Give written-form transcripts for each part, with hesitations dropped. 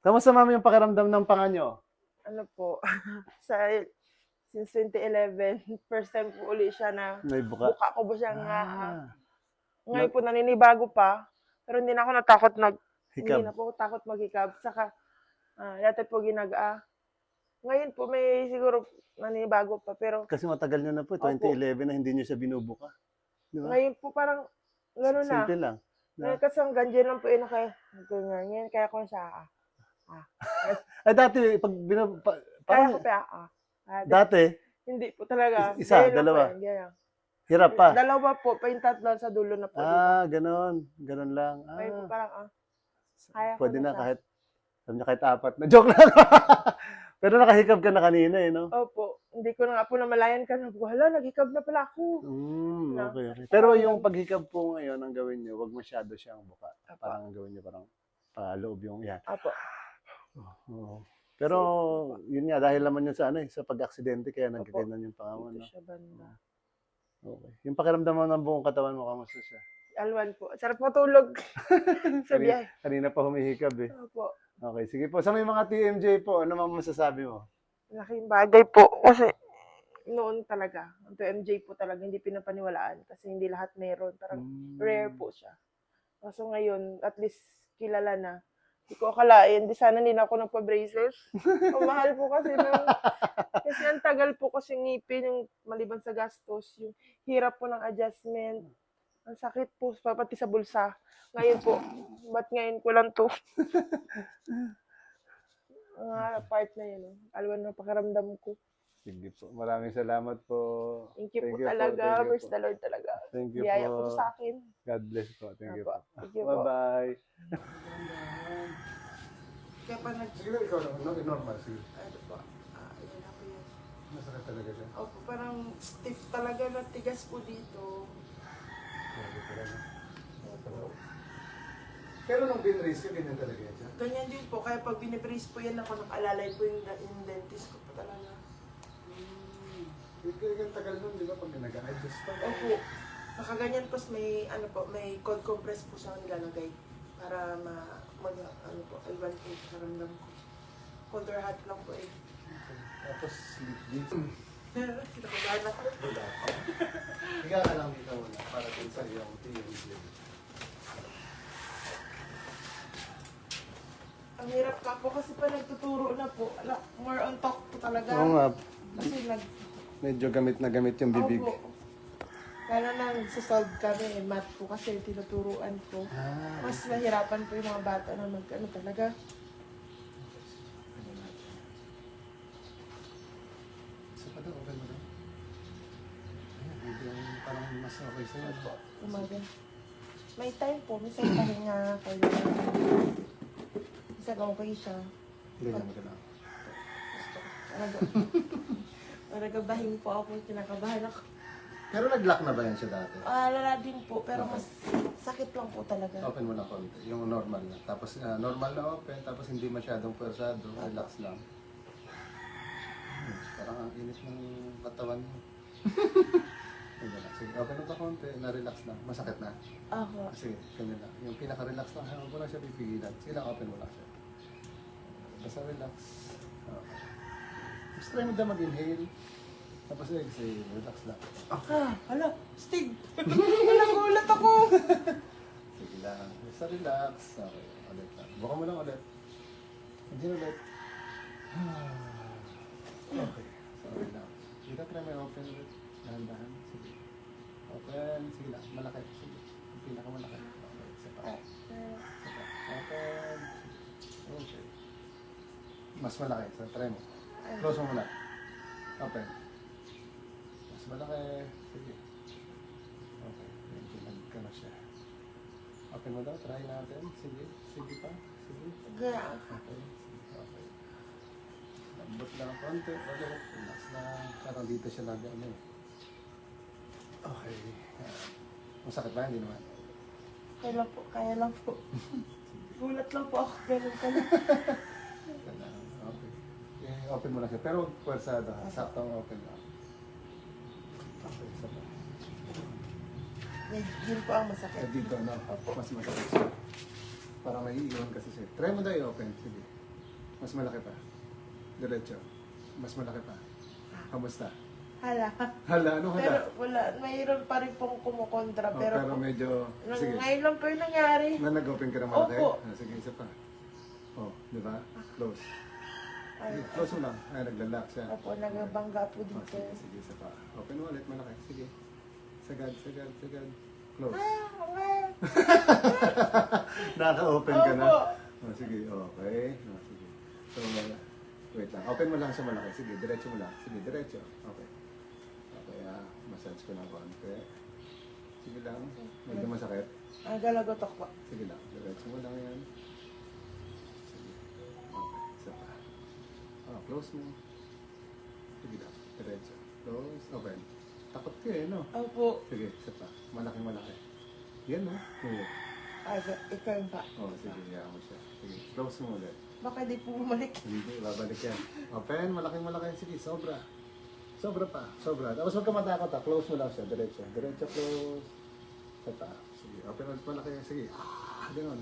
Kamusta ma'am yung pakiramdam ng panga nyo? Ano po, sa since 2011, first time po uli siya na May buka. buka ko ba siyang Ah, ngayon po naninibago pa, pero hindi na ako natakot hindi hikab. na po ako takot maghikab. Saka, dati po ngayon po may siguro naninibago pa, pero Kasi matagal nyo na po, opo, 2011 na hindi nyo siya binubuka. Di ba? ngayon po parang gano'n na. Simple lang. Ngayon Na, kasi hanggang dyan lang po yun ganyan. Ngayon kaya ko siya, ah. ay dati, pag Kaya ko parang pa, dati, hindi po talaga. isa, Ganyan lang po dalawa. yan, ganyan. Hirap pa. Dalawa po, pa yung tatlo sa dulo na po dito. Ganon. Ganon lang. Ngayon po parang, kaya ko Pwede na na siya. kahit, sabi niya kahit apat na. Joke lang. Pero nakahikab ka na kanina eh, no? Opo, hindi ko na nga po namalayan ka na. Hala, naghikab na pala ako. Na, Okay, okay. Pero yung paghikab po ngayon, ang gawin niyo, wag masyado siyang buka. Apo. Parang ang gawin niyo, parang paloob yung yan. Apo. Oo. Pero yun nga, dahil naman yun sa sa pag-aksidente, kaya nagkaganan yung pangawan. Dito No? siya banda. Okay. Yung pakiramdam mo ng buong katawan mo, kamusta siya? Alwan po. Sarap matulog. Sa biyahe. Kanina pa humihikab eh. Opo. Okay, sige po. Sa may mga TMJ po, ano man masasabi mo? Laking bagay po. Kasi noon talaga, ang MJ po talaga hindi pinapaniwalaan kasi hindi lahat meron. Parang rare po siya. Kaso ngayon, at least kilala na. Hindi ko akalain, di sana hindi na ako nagpa-braces. Ang mahal po kasi kasi ang tagal po kasi ngipin, yung maliban sa gastos, yung hirap po ng adjustment. Ang sakit po, pati sa bulsa. Ngayon po, ba't ngayon ko lang to? Part na yun. Alwan na pakiramdam ko. Sige po. Maraming salamat po. Thank you po Thank you talaga. po. Praise the Lord talaga. Thank you Biyaya po. po sa akin. God bless po. Thank you po. Thank you po. Bye-bye. Kaya pa Sige na, ikaw na. Normal, sige. ano po, yun na po yun. Masakit talaga siya. Opo, parang stiff talaga na tigas po dito. Pero nung bin-raise ka, ganyan talaga yan siya? Ganyan din po, kaya pag binibrace po yan ako, nakalalay po yung dentist ko po talaga. Ganyan tagal nun, di ba? Pag nag-adjust pa. Opo, nakaganyan po, may cold compress po siya nilalagay para ano po, alwan po yung karamdam ko. Cold or hot lang po eh. Tapos sleep dito. Kinakabahan ako. Higa ka lang dito muna para din sa iyong TMJ. Ang hirap ka po kasi pa nagtuturo na po. More on talk po talaga. Oo nga, Kasi medyo gamit na gamit yung bibig. Opo. Kaya nang solve kami, math po kasi tinuturuan ko. Mas nahirapan po yung mga bata na ano talaga. Isa pa daw, okay mo daw? Ayan, medyo parang mas okay sa'yo. Umaga. May time po, minsan pahinga, kailangan. Minsan okay siya. Ganyan ka na. Nagabahin po ako, kinakabahan ako. Pero nag-lock na ba yan siya dati? Lala din po, pero mas sakit lang po talaga. Open mo na konti, yung normal na. Tapos normal na open, tapos hindi masyadong pwersado, relax lang. Parang ang init ng katawan mo. Sige, open mo pa konti, na-relax lang. Masakit na. Ako. Sige, ganyan lang. Yung pinaka-relax lang, huwag mo lang siya pipigilan. Sige lang, open mo lang siya. Basta relax. Okay. Gusto try mo daw mag-inhale. Tapos exhale, relax lang. Hala, Stig! Nagulat ako! Sige lang. Basta relax. Okay, ulit lang. Buka mo lang ulit. Hindi ulit. Okay, sorry lang. Sige, try mo open ulit. Dahan-dahan. Sige. Open. Sige lang. Malaki. Sige. Yung pinakamalaki. Okay, isa pa. Isa pa. Open. Okay. Mas malaki. So, try mo. Close mo muna. Open. Mas malaki. Sige. Okay. Medyo nagkano siya. Open mo daw. Try natin. Sige. Sige pa. Sige. Gaya. Okay. Okay. Lambot lang ang konti. Ulit. Relax lang. Parang dito siya lagi ano eh. Okay. Masakit ba? Hindi naman. Kaya lang po. Gulat lang po ako. Ganun ka lang. Okay. Okay. Open mo lang siya. Pero pwersado ha. Saktong open lang. Okay. Isa pa. Yun po ang masakit. Dito, no? Mas masakit siya. Parang may iiwan kasi siya. Try mo daw i-open. Sige. Mas malaki pa. Diretso. Mas malaki pa. Kamusta? Hala. Hala, ano hala? Pero wala, mayroon pa rin pong kumukontra. Oh, pero pero medyo, sige. ngayon lang po yung nangyari. Na nag-open ka ng malaki? Opo. Ah, sige, isa pa. Oh, di ba? Close. Ay, Sige, close mo lang. Ay, naglalak siya. opo, nagabangga po Oh, dito. sige, sige, isa pa. Open mo ulit, malaki. Sige. Sagad, sagad, sagad. Close. Ah. Naka-open ka na? Opo. Oh, sige, okay. Oh, sige. So, wait lang. Open mo lang sa malaki. Sige, diretso mo lang. Sige, diretso. Okay. Okay, massage ko ng konti. Sige lang. Medyo masakit. Ang galagotok po. Sige lang. Diretso mo lang yan. Sige. Okay, isa pa. Close mo. Sige lang. Diretso. Close. Open. Takot ka eh, no? Opo. Sige, isa pa. Malaking malaki. Yan, no? Sige. Ikaw yung pa. Oh, sige. Hayaan mo siya. Sige. Close mo ulit. Baka di po bumalik. Hindi, babalik yan. Open, malaking malaki. Sige, sobra. Sobra pa, sobra. Tapos huwag ka matakot ha. Close mo lang siya, diretso. Diretso, close. Sa taas. Sige, open ulit malaki. Sige, gano'n.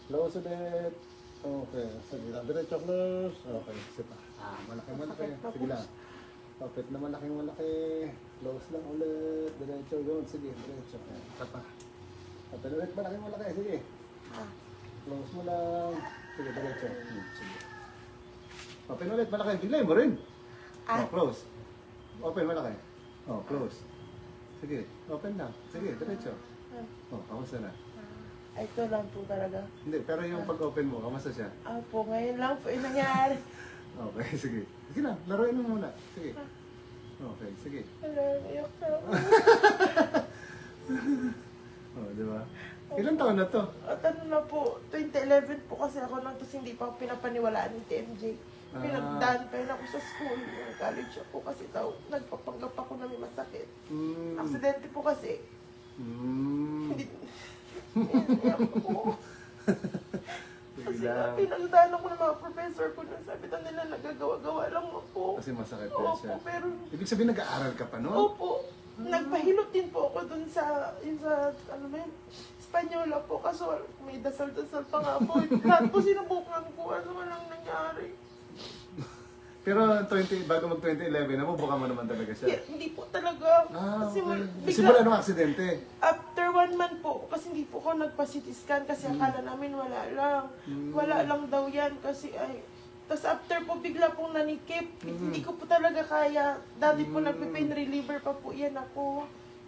Close ulit. Okay, sige lang. Diretso, close. Okay, sige pa. Malaking malaki. Sige lang. Open na malaking malaki. Close lang ulit. Diretso, yun. Sige, diretso. Isa pa. Open ulit malaking malaki. Sige. Close mo lang. Sige, diretso. Sige. Open ulit, malaki. Bilay mo rin. Close. Open, malaki. Close. Sige, open lang. Sige, diretso. Kamusta na? Ito lang po talaga. Hindi, pero yung pag-open mo, kamusta siya? Opo, ngayon lang po yung nangyari. Okay, sige. Sige na, laruin mo muna. Sige. Okay, sige. Hello, iyak na ako. Di ba? Ilang taon na to? At ano na po, 2011 po kasi ako nang tapos hindi pa ako pinapaniwalaan ng TMJ. Pinagdaan pa yun ako sa school, yung college ako kasi daw, nagpapanggap ako na may masakit. Aksidente po kasi. Hindi. Iyak ako. Sige Kasi nga, lang. pinagdaan ako ng mga professor ko na sabi daw nila nagagawa-gawa lang ako. Kasi masakit din siya. Opo, pero Ibig sabihin nag-aaral ka pa noon? opo. Nagpahilot din po ako dun sa, ano ba yun, Espanyola po. Kaso may dasal-dasal pa nga po. Lahat po sinubukan ko, ano walang nangyari. Pero bago mag-2011, namubuka mo naman talaga siya? Hindi po talaga. Kasi okay. Simula nung aksidente? After 1 month po, kasi hindi po ako nagpa-CT scan kasi akala namin wala lang. Wala lang daw yan kasi ay... Tapos after po bigla pong nanikip. Hindi ko po talaga kaya. Dati po nagpe-pain reliever pa po yan ako.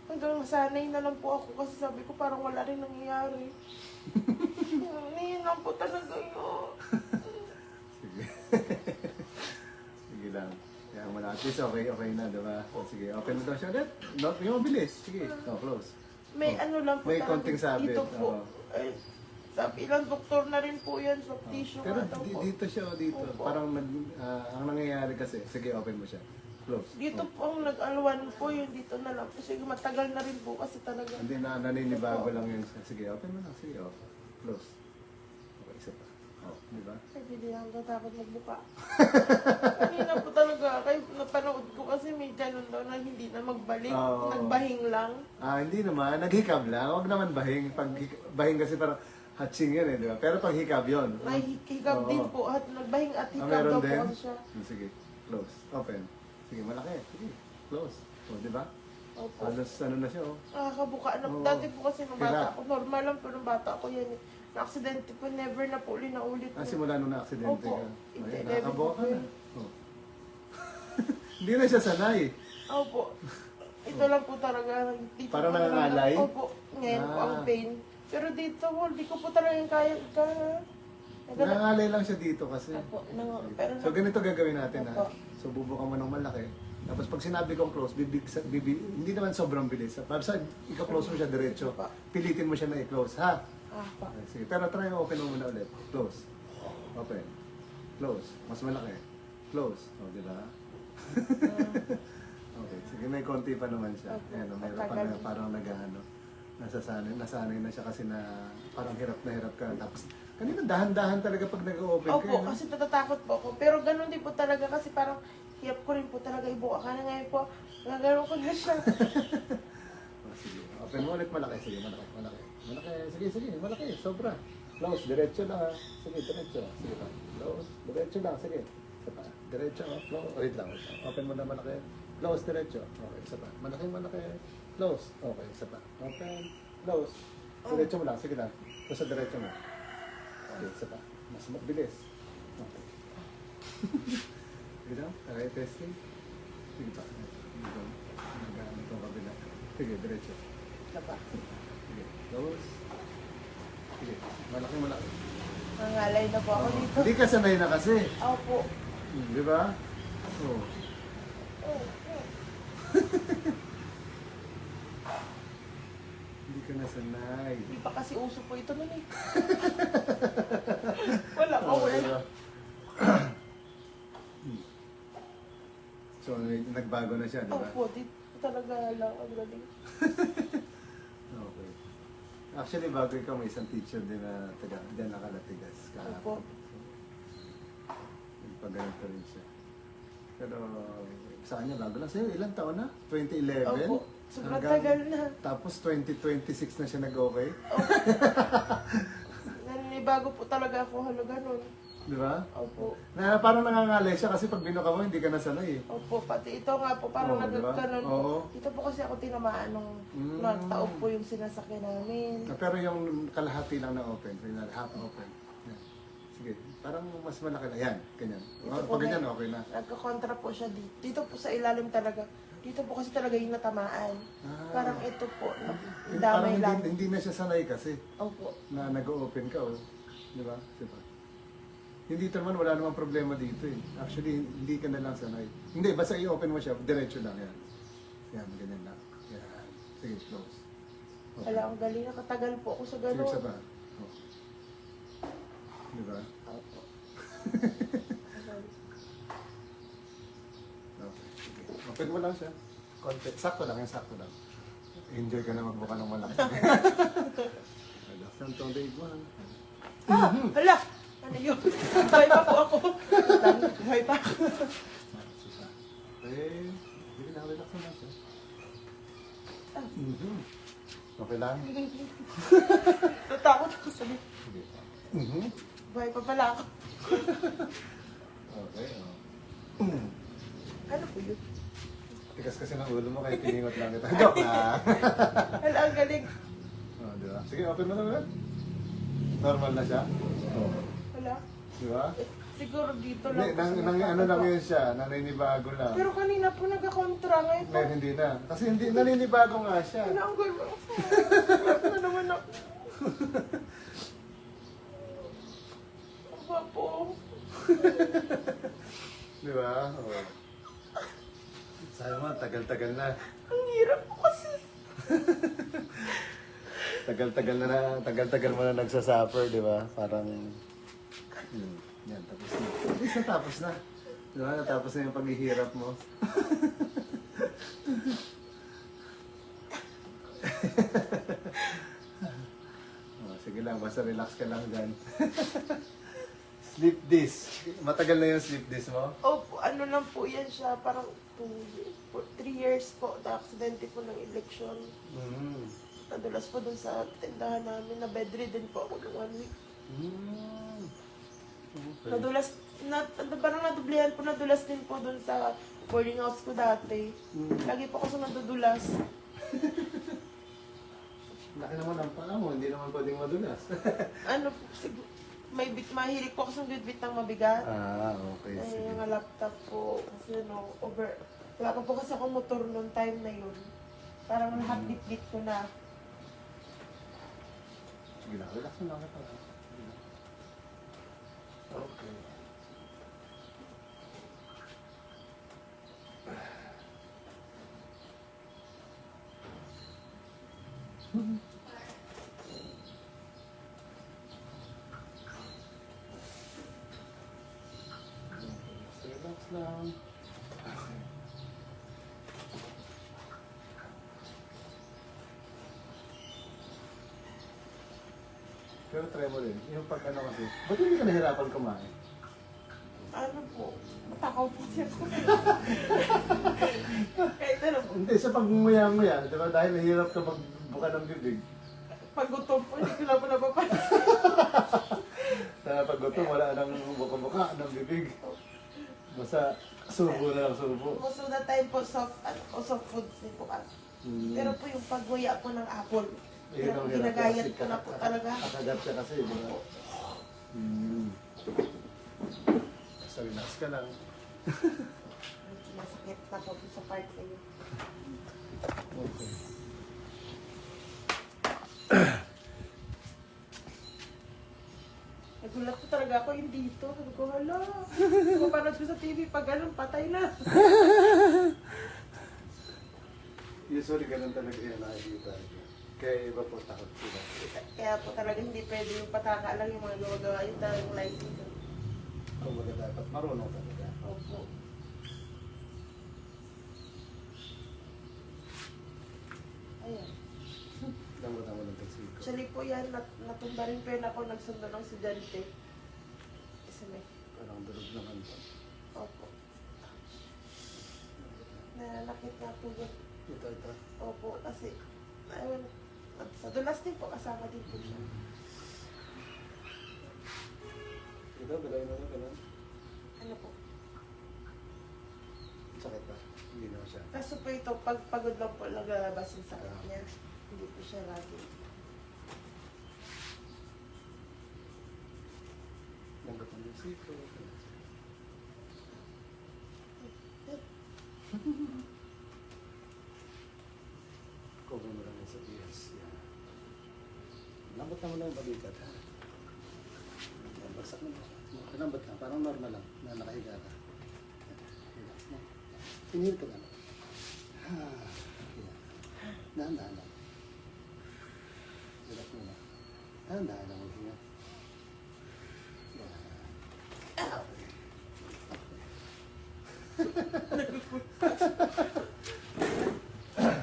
Hanggang nasanay na lang po ako kasi sabi ko parang wala rin nangyayari. Ngayon lang po talaga yun. Sige. Sige lang. Kaya mo na. At least okay na, diba? O, sige, open na daw siya ulit. No, yung mabilis. Sige, close. May ano lang po May talaga konting sabit. dito po. Ay, sabi ilang doktor na rin po yan sa tissue. Pero nga daw po. dito siya o dito. Opo. Parang ang nangyayari kasi, sige, open mo siya. Close. Dito po ang nag-alwan po yun. Dito na lang po. Sige, matagal na rin po kasi talaga. Hindi na naninibago lang yun siya. Sige, open mo lang. Sige, close. Okay, isa pa. Di ba? Ay, hindi lang tatakot magbuka. Kanina po talaga. Kaya napanood ko kasi may ganun daw na hindi na magbalik. Oo. Nagbahing lang. Hindi naman. Naghikab lang. Huwag naman bahing. Pag bahing kasi parang hatching yan di ba? Pero pag hikab yun. May hikab Oo. din po. At nagbahing at hikab Meron daw din? po siya. Sige, close. Open. Sige, malaki. Sige, close. Di ba? Opo. Halos ano na siya Nakakabuka na. Oo. Dati po kasi nung bata Hirap. ako. Normal lang po nung bata ako yan. Na-aksidente po. Never na po ulit na ulit. Simula nung na-aksidente Opo. ka. Hindi, Ay, never nakakabuka po ka na. yun. Hindi na siya sanay. Opo. Ito lang po talaga. Dito Parang po talaga- nangangalay? Opo. Ngayon po ang pain. Pero dito po, di ko po talaga yung kaya. Nangangalay lang siya dito kasi. Opo. Pero So ganito gagawin natin Opo. So bubukan mo ng malaki. Tapos pag sinabi kong close, hindi naman sobrang bilis. Basta ika-close mo siya diretso. Opo. Pilitin mo siya na i-close, ha? Pa. Okay, sige. Pero try mo open mo muna ulit. Close. Open. Close. Mas malaki. Close. O, di ba? Okay. Sige, may konti pa naman siya. Opo. Ayan, mayroon pa Matagal. na parang nasanay na siya kasi na parang hirap ka. Tapos, kanina dahan-dahan talaga pag nag-open Opo, kayo. No? kasi natatakot po ako. Pero ganun din po talaga kasi parang hiyap ko rin po talaga ibuka ka na ngayon po. Gagawin ko na siya. Sige. Open mo ulit malaki. Sige, malaki. Malaki. Sige. Malaki. Sobra. Close. Diretso lang ha. Sige, diretso. Sige pa. Close. Diretso lang, sige. Isa pa. Diretso, close. Wait lang, wait lang. Open mo na malaki. Close, diretso. Okay, isa pa. Malaki, malaki. Close. Okay, isa pa. Open, close. Diretso mo lang, sige lang. Tapos sa diretso mo. Okay, isa pa. Mas mabilis. Okay. Sige lang, okay, testing. Sige pa. Dito. Nag-ano itong kabila. Sige, diretso. Laba. Sige, close. Sige, malaki, malaki. Nangalay na po ako dito. Hindi ka sanay na kasi. Opo. Di ba? Oo. Hindi ka na sanay. Hindi pa kasi uso po ito nun eh. Wala pa, Oo, wala. diba? So, nagbago na siya, di ba? Opo, dito talaga lang ang galing. Okay. Actually, bago ikaw, may isang teacher din na taga, dyan nakalatigas. Opo. Nagpaganito rin siya. Pero, sa kanya, bago lang. Sa'yo, ilang taon na? 2011? Opo. Sobrang tagal na. Tapos 2026 na siya nag-okay? Nanibago po talaga ako halaga nun. Di ba? Opo. Na, parang nangangalay siya kasi pag binuka mo, hindi ka nasanay eh. Opo, pati ito nga po, parang Oo, diba? nagkakaroon. Oo. Dito po kasi ako tinamaan nung nagtaob po yung sinasakyan namin. Pero yung kalahati lang na open, yung half open. Yan. Sige, parang mas malaki na. Yan, ganyan. Ito po, Pag ganyan, okay na. Nagkakontra po siya dito. Dito po sa ilalim talaga. Dito po kasi talaga yung natamaan. Ah. Parang ito po, Parang damay lang. hindi na siya sanay kasi Opo. na nag-open ka, oh. Di ba? Diba? Hindi naman, wala namang problema dito eh. Actually, hindi ka na lang sanay. Hindi, basta i-open mo siya, diretso lang yan. Yan, ganyan lang. Yan. Sige, close. Okay. Wala, ang galing. Nakatagal po ako sa Sige, gano'n. isa pa. Oh. Di ba? Opo. Okay, sige. Open mo lang siya. Konti. Sakto lang, yung sakto lang. Enjoy ka na magbuka ng malaki. Relax lang tong day mo. Ah! Hala! Ano yun? Buhay pa po ako. Buhay pa ako. Eh, sige lang, relax na lang siya. Okay lang? Natakot ako sabi. Sige. Buhay pa pala ako. Okay, oh. Ano po yun? Tigas kasi ng ulo mo kaya tiningot lang kita. Joke na! Hala, ang galing. Oh, di ba? Sige, open mo na ulit. Normal na siya? Oh. Hala. Di ba? Siguro dito Hindi, lang. ano lang yun siya, naninibago lang. Pero kanina po nagkakontra ngayon po. Ngayon hindi na. Kasi hindi, naninibago nga siya. Hala, ang galing. Ano naman ako? Aba po. Di ba? Oh. Sabi mo, tagal-tagal na. Ang hirap po kasi. Tagal-tagal mo na nagsasuffer, di ba? Parang, yan, tapos na. At least natapos na. Di ba? Natapos na yung paghihirap mo. Oh, sige lang, basta relax ka lang dyan. Sleep disc. Matagal na yung sleep disc mo? Opo, ano lang po yan siya. Parang 3 years po. Na-aksidente po ng election. Mm. Nadulas po dun sa tindahan namin. Na bedridden po ako ng 1 week. Mm. Okay. Nadulas, parang nadublihan po, nadulas din po dun sa boarding house ko dati. Lagi po ako sa nadudulas. Laki naman ang paa mo, hindi naman pwedeng madulas. Ano po, mahilig po ako sa bit ng mabigat. Ah, okay. Ay, Sige. yung laptop po, kasi wala pa po kasi akong motor noong time na yun. Parang lahat bit-bit ko na. Sige lang, relax mo lang. Okay. Relax lang. Okay. Pero try mo rin. Yung pag ano kasi, ba't hindi ka nahirapan kumain? Ano po, matakaw po siya ko. Kahit ano po, Hindi, sa pagmuya-muya, di ba? Dahil nahirap ka magbuka ng bibig. pag gutom po, hindi ko na po napapansin. Sana pag gutom, wala nang buka-buka ng bibig. Basta subo na lang subo. Most of the time po, soft foods din po kasi. Pero po yung pagguya po ng apple, Yun ang hirap ginagayat kasi ko na po talaga. Kakagat siya kasi, di ba? So, relax ka lang. Masakit na po sa part na yun. Okay. Nagulat ko talaga ako yung dito. Sabi ko, hala. Kumapanood ko sa TV, pag ganun, patay na. Usually, ganun talaga yan nakikita. Kaya iba po takot sila. Kaya po talaga hindi pwede yung pataka lang yung mga gawa-gawa yung talagang license. Kung baga dapat marunong talaga. Opo. Ayan. Lamot naman ng taxi ko. Actually po yan, natumba rin po yun ako nagsundo ng estudyante. Kasi may, Parang durog naman po. opo. Nanakit na po yun. Ito. Opo, kasi, ayun, sa dulas din po, kasama din po siya. Ito, bilay mo na ganun. Ano po? Sakit ba? Hindi na siya. Kaso po ito, pag pagod lang po, nagalabas yung sakit niya. Hindi po siya lagi. Lamot naman yung siko. Cover mo lang yung sa ears. Yan. Lambot naman lang yung balikat, ha? Yan, bagsak mo na. Lambot lang, parang normal lang na nakahiga ka. Relax mo. Inhale ka lang. Yan. Dahan-dahan lang. Relax mo na. Dahan-dahan lang maghinga. Yan. Okay.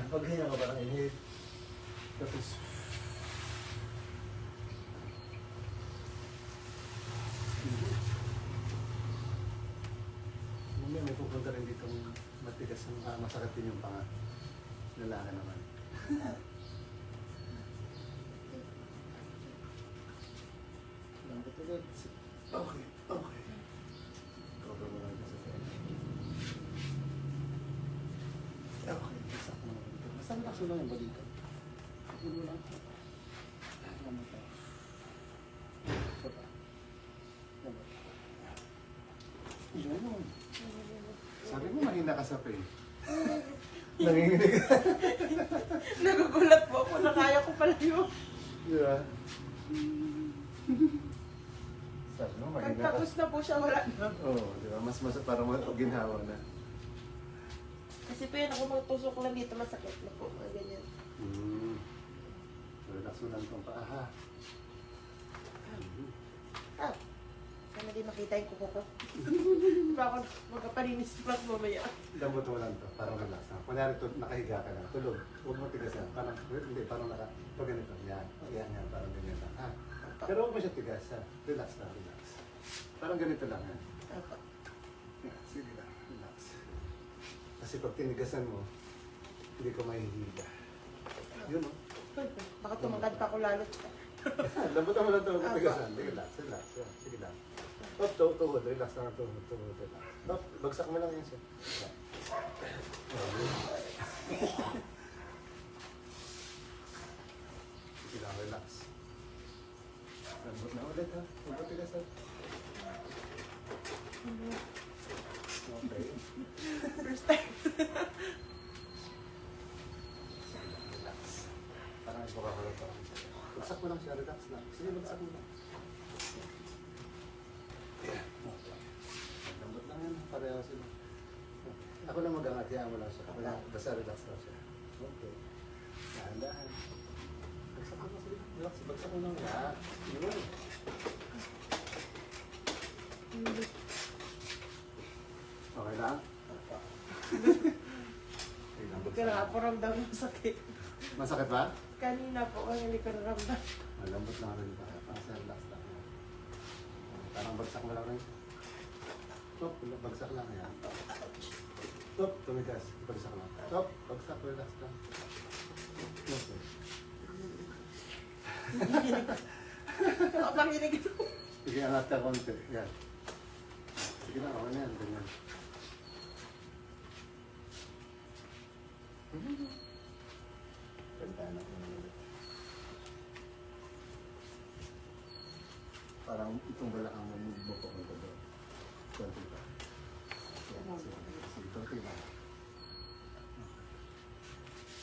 Paghinga ka parang inhale. Tapos, mamaya may pupunta rin dito matigas ng masakit din yung panga. Lalaki naman. Lambot ulit. Okay. Cover mo lang kasi. Okay, isa ko naman dito. Basta relax mo lang yung balita. Ulo lang. Lambot lang. Isa pa. Lambot. Ganun. Sabi mo mahina ka sa pain. Nanginginig ka. Nagugulat po ako, nakaya ko pala yun. Di ba? Sabi mo mahina ka. Pagtapos na po siya, wala na. Oo, di ba? Mas parang ginhawa na. Kasi po yun, ako magtusok lang dito, masakit na po, mga ganyan. Relax mo lang itong paa, ha? Ah, sana di makita yung kuko ko. Baka magkapaninis pa mamaya. Lambot mo lang ito, parang relax na. Kunyari nakahiga ka na, tulog. Huwag mo tigasan. Parang, hindi, parang pag ganito. Yan, parang ganyan lang, ha? Pero huwag mo siya tigas, ha? Relax lang, relax. Parang ganito lang, ha? Apa. Yan, sige lang, relax. Kasi pag tinigasan mo, hindi ko mahihiga. Yun, no? Baka tumagad pa ako lalo. Lambutan mo lang ito, huwag mo tigasan. Relax. Yan, sige lang. Up, tuhod, relax lang ang tuhod, relax. Up, bagsak mo lang yan siya. Sige lang, relax. Lambot na ulit, ha? Huwag mo tigasan. Okay. First time. Relax. Parang ipo ka ko. Bagsak mo lang siya, relax lang. Sige, bagsak mo lang. Yeah. Okay. Lambot lang yan, pareho sila. Ako lang mag-angat, hayaan mo lang siya. Basta relax lang siya. Okay. Dahan-dahan. Bagsak mo lang sila. Relax, bagsak mo lang. Yeah. Yun. Okay lang? Okay lang, Hindi ko bagsak na lang. ako ramdam ng sakit. Masakit ba? Kanina po, kaya hindi ko naramdam. Malambot lang rin ba? Basta relax lang. Parang bagsak mo lang rin. Top, bagsak lang yan. Top, tumigas. Bagsak lang. Top, bagsak, relax lang. Okay. Ako nanginig. Sige, angat ka konti. Yan. Sige na, okay na yan. Ganyan. Ganda na. Parang itong balakang mamove mo pa kung doon. Konti pa. Yan, sige, konti pa.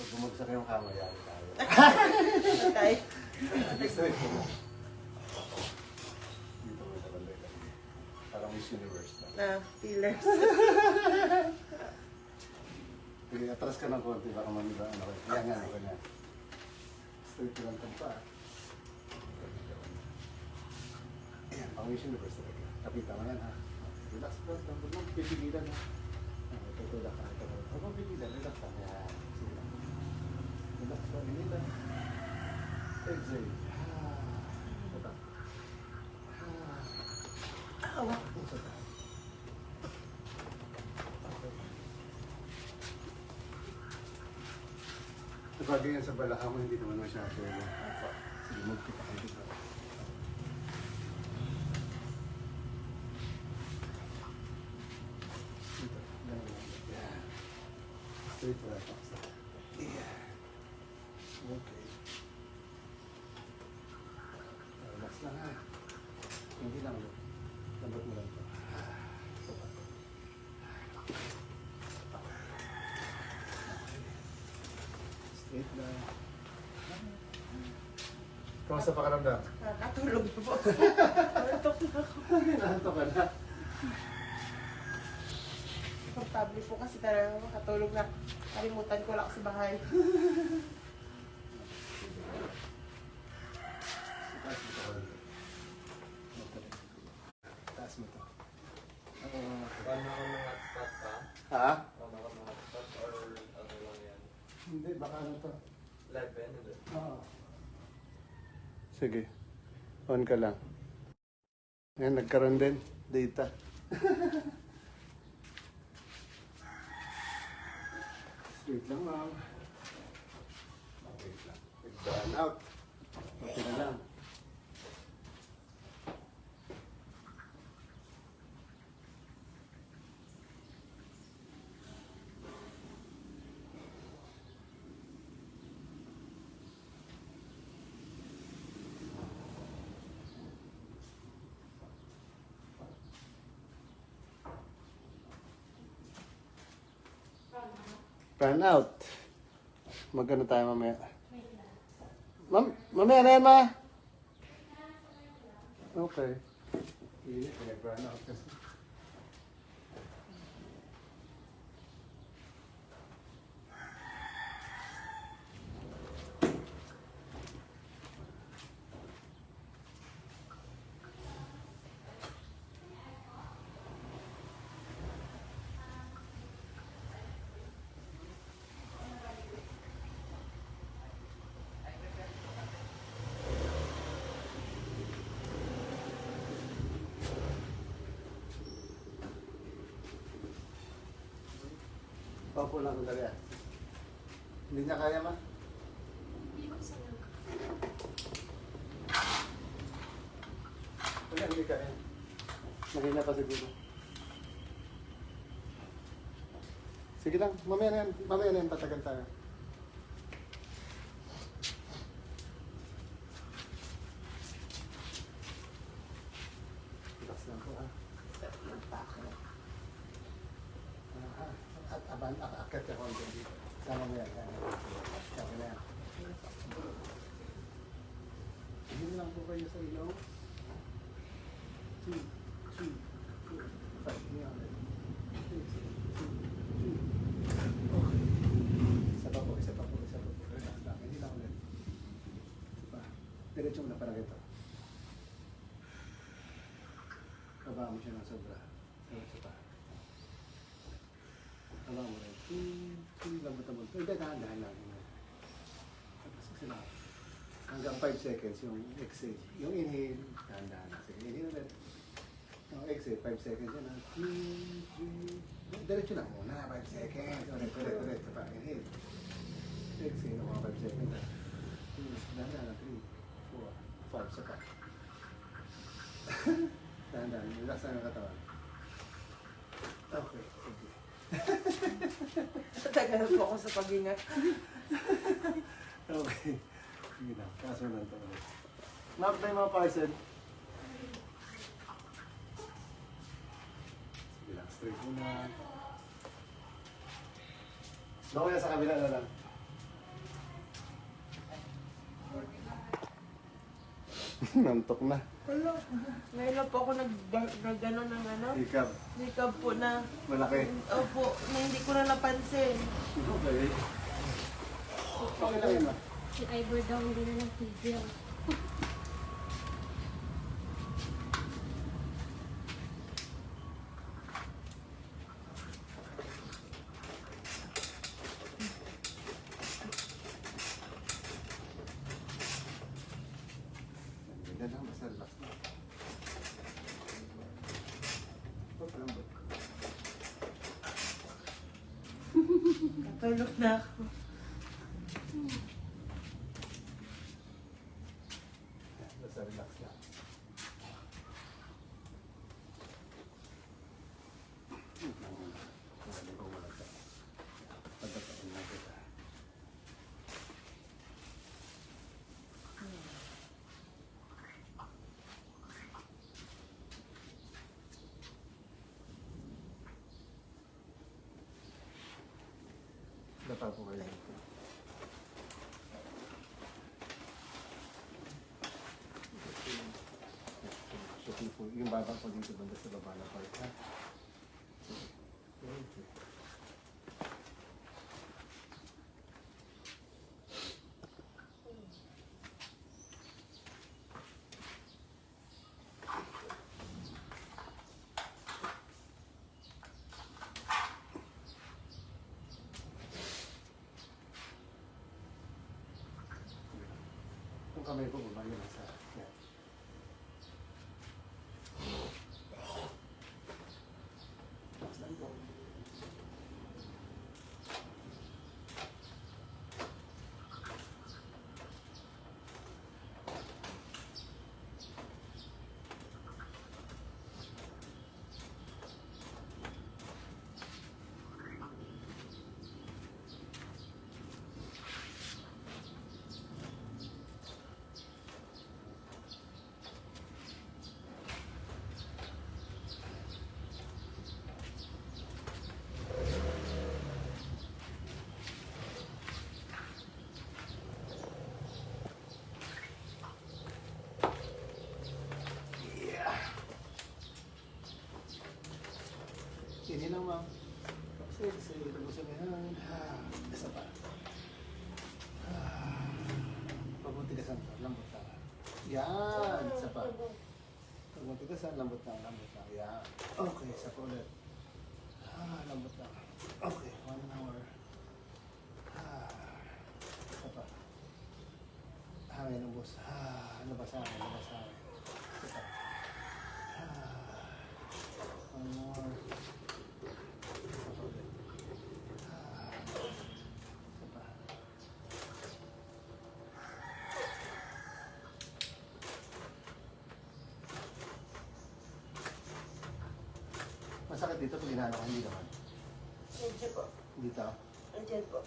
Pag bumagsak yung kama, yari tayo. Tay. Straight ko na. Dito mo na banda. Parang Miss Universe na. Na, feelers. Sige, atras ka ng konti, baka maniba. Ano, yan nga, ganyan. Straight ko lang pa. Ayan, pang Miss Universe talaga. Kapita mo yan, ha? Relax, relax, lang. Huwag mong pipigilan, ha? Tutulak ka. Huwag mong pipigilan, relax lang. Yan. Sige lang. Relax lang, hindi lang. Exhale. Bata. Awak. Bata. Sabagay yan sa balakang mo, hindi naman masyado. Sige, magkita kayo dito. Dito. Ganun lang. Yeah. Straight for that. Yeah. Okay. Relax lang ha. Hindi lang. Lambot mo lang ito. Straight lang. Kamusta pa karamdam? Nakatulog na po. Natok na ako. Nahanto ka na. Komportable po kasi talaga makatulog na. Kalimutan ko lang sa bahay. Taas mo ito. Taas mo ito. Paano ako nang-hotspot pa? Ha? Paano ako nang-hotspot or ano lang yan? Hindi, baka ano to. 11, hindi. Oo. Sige. On ka lang. Ayan, nagkaroon din. Data. Straight lang, ma'am. Wait lang. Burn out. Okay na lang. Burn out. Magkano tayo mamaya? Mamaya na yan, ma. Okay. Init, burn out kasi. Paupo lang sandali ah. Hindi niya kaya, ma? Wala, hindi kaya. Mahina pa siguro. Sige lang, mamaya na yan, patagal tayo. Relax lang po ah. Akit ka konti dito. Sama mo yan. Okay na yan. Hindi lang po kayo sa ilaw. 2, 3, 4, 5. Hindi ako ulit. 6, 2, 2. Okay. Isa pa po. Relax lang. Hindi lang ulit. Isa pa. Diretso mo na parang ito. Kaba mo siya ng sobra. Isa pa. Kaba mo rin. Labot-labot. Hindi, dahan-dahan lang. Tapos sila. Hanggang 5 seconds yung exhale. Yung inhale, dahan-dahan. Sige, inhale ulit. Yung exhale, 5 seconds yan. 2, 3. Diretso lang muna, 5 seconds. Ulit. Pa, inhale. Exhale, mga 5 seconds. Dahan-dahan. 3, 4, 5. Saka. Dahan-dahan. Relax lang ang katawan. Okay. Sige. Tagal po ako sa paghinga. Okay. Sige na. Kaso lang ito ulit. Knock na yung mga parcel. Sige lang. Straight muna. Doon kaya sa kabila na lang. Nantok na. Wala. Ngayon lang po ako nag-gano'n ng ano. Ikab. Makeup po na, Malaki. opo, na hindi ko na napansin. Okay. Okay lang yun ah. Si Ivor daw hindi na nagtigil. Yan lang, basta relax na. Papalambot. Natulog na ako. Yan, basta relax lang. Pagdating na kita. Dapat po kayo dito. Shooting po. Yung baba po dito banda sa baba na part ha. Okay. Yung kamay ko bumali na sa yan. Tapos lang po. Hindi lang ma'am. Tapos sa tapusin mo yan. Isa pa. Pagmutigasan pa. Lambot lang. Yan. Isa pa. Pagmutigasan. Lambot lang. Lambot lang. Yan. Okay. Isa pa ulit. Lambot lang. Okay. 1 hour. Isa pa. Hangin ubos. Labas hangin. Labas hangin. Isa pa. 1 more. Masakit dito pag ginano ka, hindi naman. Medyo po. Dito. Andyan po.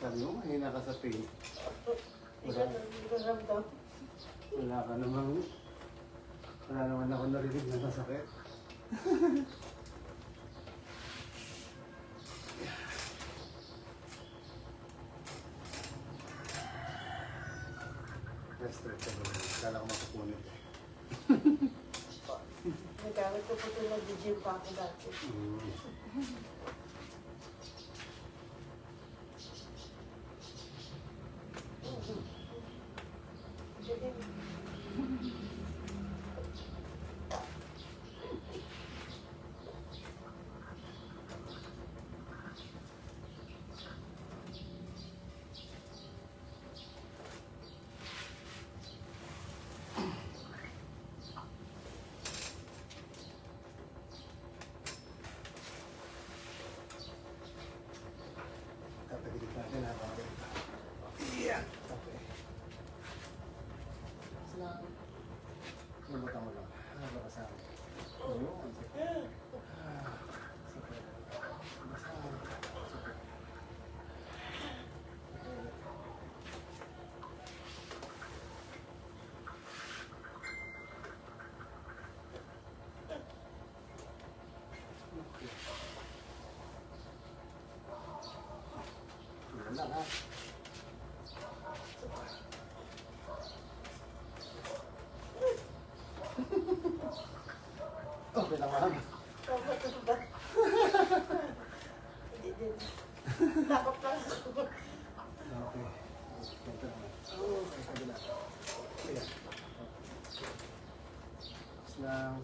Sabi mo, mahina ka sa pain. Wala ka namang... Wala naman ako narinig na masakit. Straight ka ba? Kala ko makapunit eh. Nagkakit ko po ito nag-gym pa ako dati. Tatagilid natin ha, para dito. Yeah! Okay. Salamat. Lumutan mo lang. Ano ka sa akin? Ayun. Sakit. Sakit. Basta. Sakit. Okay. Yan lang ha. Okay lang ma'am. Hindi din. Takot lang. Okay. Ganito naman. Okay, kabila. Ayan. Tapos lang.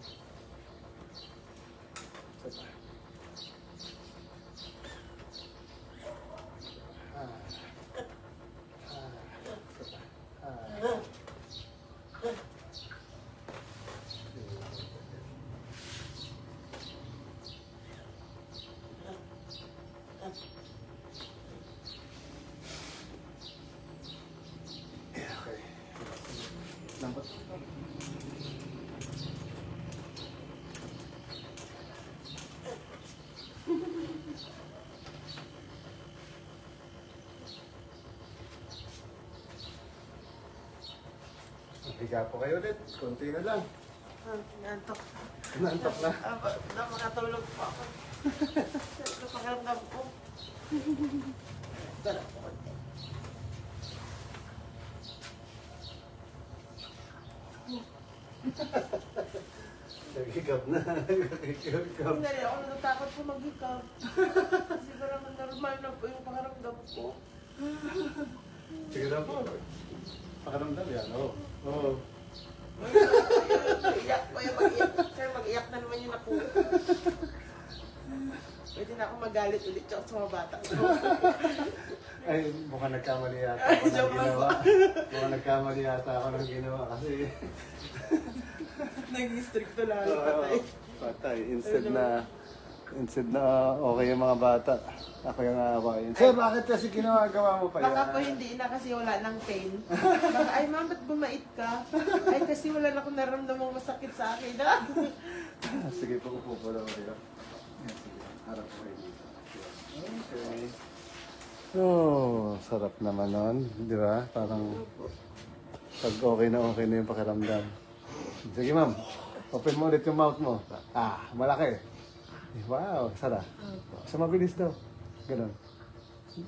Isa pa. Isa pa. Okay. Lambot. Higa po kayo ulit. Konti na lang. Nantok. Naantok na. Makatulog po ako. Sa pakiramdam ko. Tara. Nagigap na. Nagigap. Hindi na rin ako natatakot po mag-hikap. Kasi parang normal na po yung pakiramdam ko. Sige na po. Pakaramdam yan. Oo. Oo. Iyak ko yung mag-iyak. Sir, mag-iyak na naman yung ako. Pwede na ako magalit ulit tsaka sa mga bata. Ay, mukhang nagkamali yata ako ng Joke lang ginawa. Mukhang nagkamali yata ako ng ginawa kasi... Naging stricto lalo patay. Patay. Instead na okay yung mga bata, ako yung aawayin. Sir, bakit kasi ginagawa mo pa yan? Baka po hindi na kasi wala ng pain. Baka, ay ma'am, ba't bumait ka? Ay kasi wala na akong naramdamang masakit sa akin. Sige po, upo po lang kayo. Yan, sige. Harap po kayo dito. Okay. Oh, sarap naman nun. Di ba? Parang pag okay na yung pakiramdam. Sige ma'am, open mo ulit yung mouth mo. Ah, malaki. Wow, sarap. So mabilis daw. Ganun.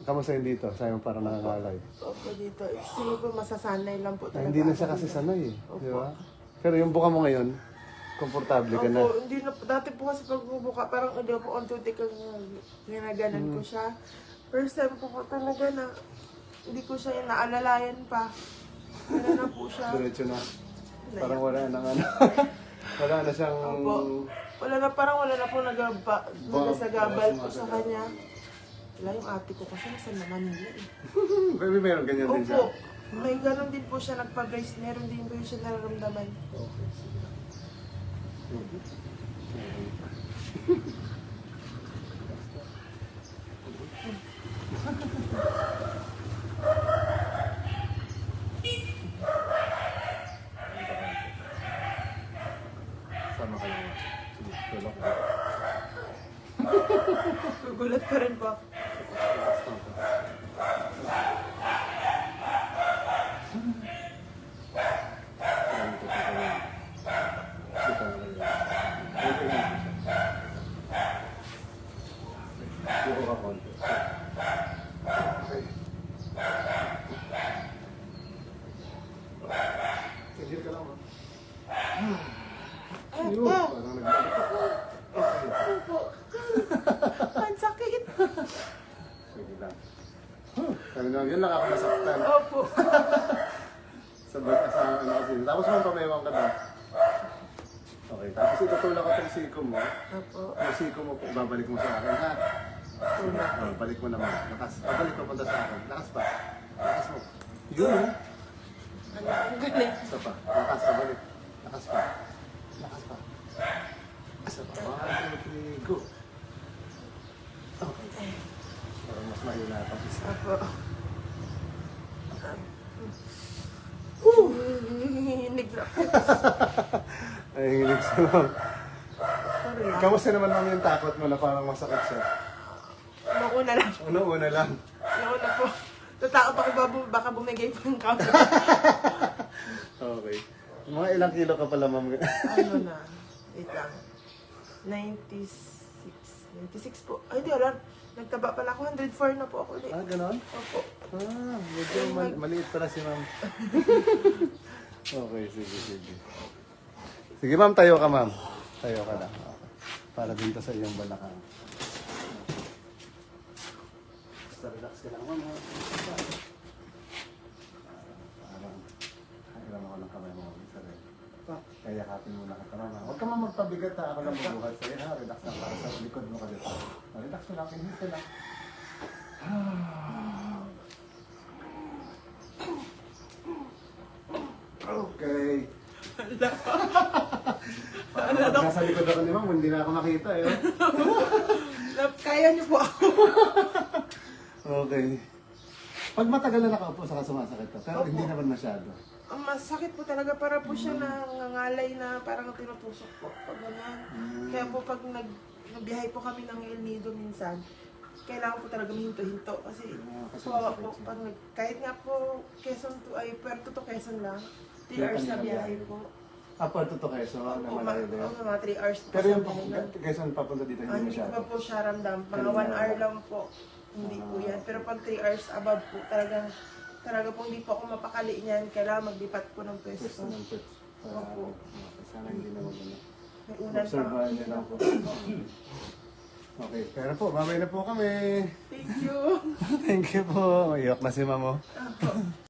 Kamusta yung dito? Sa'yo parang nangangalay. Opo dito. Sino po masasanay lang po Ay, talaga. hindi na siya kasi sanay eh. Di ba? Pero yung buka mo ngayon, komportable ka na. Opo, hindi na po. Dati po kasi pagbubuka, parang hindi po on tutik ang ginaganan ko siya. First time po talaga na hindi ko siya naalalayan pa. Gano'n na po siya. Diretso na. Parang wala nang ano. Wala na siyang... Opo. Wala na po nagasagabal po sa kanya. Wala yung ate ko kasi nasa Manila eh. Maybe meron ganyan din siya. Opo. May gano'n din po siya nagpa-brace. Meron din po siya nararamdaman. Okay, sige. Sama ka lang. Sige, tulak. Gugulat pa rin po ako. Ayun, parang nagbalik. Okay. Opo. Ang sakit. Sige lang. Sabi naman, yun lang ako nasaktan. Opo. Sa ano kasi. Tapos mo pamewang ka na. Okay, tapos itutulak ko itong siko mo. Opo. Yung siko mo, babalik mo sa akin, ha? Tulak. Oh, balik mo naman. Lakas. Babalik mo punta sa akin. Lakas pa. Lakas mo. Yun. Ano ang galing. Isa pa. Lakas pa, balik. Lakas pa. Lakas pa. Isa pa. 1, 2, 3, go. Okay. Parang mas mahina pag isa. Opo. Hinig na po. Ay, hilig sa ma'am. Sorry lang. Kamusta naman ma'am yung takot mo na parang masakit siya? Nauna lang. Una lang. Nauna po. Tatakot ako baka bumigay po ng camera. Okay. Mga ilang kilo ka pala ma'am? Ano na? Wait lang. 96. 96 po. Ay, di alam. Nagtaba pala ako. 104 na po ako ulit. Ganon? Opo. Medyo maliit pala si ma'am. Okay, sige. Sige ma'am, tayo ka ma'am. Tayo ka lang. Okay. Para dito sa iyong balakang. Basta relax ka lang ma'am. Parang, kailan ako ng kamay mo. Sarili. Kaya yakapin mo na kita ma'am. Huwag ka ma'am magpabigat ha. Ako lang magbuhat sa'yo ha. Relax lang para sa likod mo ka dito. Relax mo lang. Kinhit ka lang. Okay. Parang pag nasa likod ako ni ma'am, hindi na ako makita eh. Kaya niyo po ako. Okay. Pag matagal na nakaupo, saka sumasakit to. Pero hindi naman masyado. Ang masakit po talaga para po siya nangangalay na parang tinutusok po. Pag ganyan. Kaya po pag nagbiyahe po kami ng El Nido minsan, kailangan po talaga mahinto-hinto. Kasi Kasi kawawa masakit po. siya. Pag kahit nga po Quezon to, ay Puerto to Quezon lang. 3 hours na biyahe po. Puerto to Quezon, na malayo din. Mga 3 hours po. Pero yung sa biyahe lang. Quezon papunta dito, hindi Hindi ko masyado. pa po siya ramdam. Mga 1 hour lang po. Hindi po yan. Pero pag 3 hours above po, talaga po hindi po ako mapakali niyan. Kailangan maglipat po ng Pwesto pwesto. ng pet. Opo. Sana hindi na magano. May unan pa. Obserbahan niyo lang po. Okay, pero po, mamay na po kami. Thank you. Thank you po. Mayok na si mamo. Ako.